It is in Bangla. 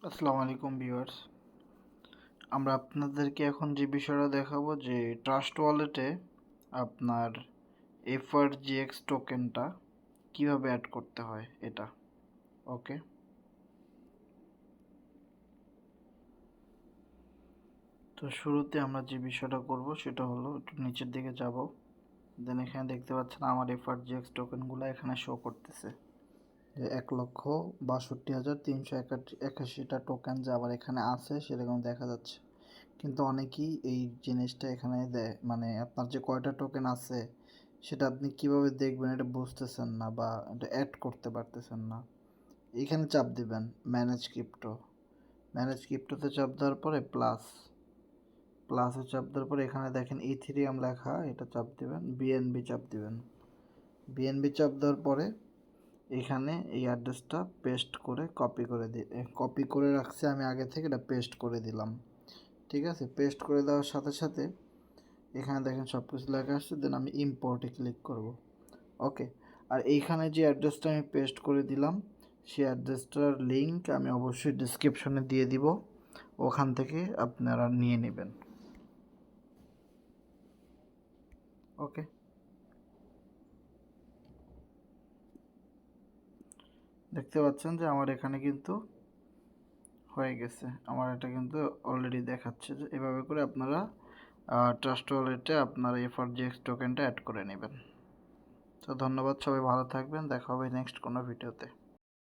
আসসালামু আলাইকুম ভিউয়ার্স। আমরা আপনাদেরকে এখন যে বিষয়টা দেখাবো যে ট্রাস্ট ওয়ালেটে আপনার FRGX টোকেনটা কিভাবে অ্যাড করতে হয় এটা। ওকে, তো শুরুতে আমরা যে বিষয়টা করব সেটা হলো একটু নিচের দিকে যাব। দেন এখানে দেখতে পাচ্ছেন আমার FRGX টোকেনগুলো এখানে শো করতেছে যে 1,62,381টা টোকেন যে আবার এখানে আছে সেরকম দেখা যাচ্ছে। কিন্তু অনেকেই এই জিনিসটা এখানে দেয়, মানে আপনার যে কয়টা টোকেন আছে সেটা আপনি কিভাবে দেখবেন এটা বুঝতেছেন না বা এটা অ্যাড করতে পারতেছেন না। এখানে চাপ দিবেন ম্যানেজ ক্রিপ্টোতে চাপ দেওয়ার পরে প্লাসে চাপ দেওয়ার পরে এখানে দেখেন ইথেরিয়াম লেখা, এটা চাপ দিবেন। বিএনবি চাপ দিবেন। বিএনবি চাপ দেওয়ার পরে এখানে এই অ্যাড্রেসটা পেস্ট করে কপি করে রাখছি আমি আগে থেকে, এটা পেস্ট করে দিলাম। ঠিক আছে, পেস্ট করে দেওয়ার সাথে সাথে এখানে দেখেন সব কিছু লেখা আসছে। দেন আমি ইম্পোর্টে ক্লিক করব। ওকে, আর এইখানে যে অ্যাড্রেসটা আমি পেস্ট করে দিলাম সেই অ্যাড্রেসটার লিঙ্ক আমি অবশ্যই ডিসক্রিপশনে দিয়ে দিব, ওখান থেকে আপনারা নিয়ে নেবেন। ওকে, দেখতে পাচ্ছেন যে আমার এখানে কিন্তু হয়ে গেছে। আমার এটা কিন্তু অলরেডি দেখাচ্ছে যে এভাবে করে আপনারা ট্রাস্ট ওয়ালেটে আপনার FRGX টোকেনটা অ্যাড করে নেবেন। তো ধন্যবাদ, সবাই ভালো থাকবেন, দেখা হবে নেক্সট কোনো ভিডিওতে।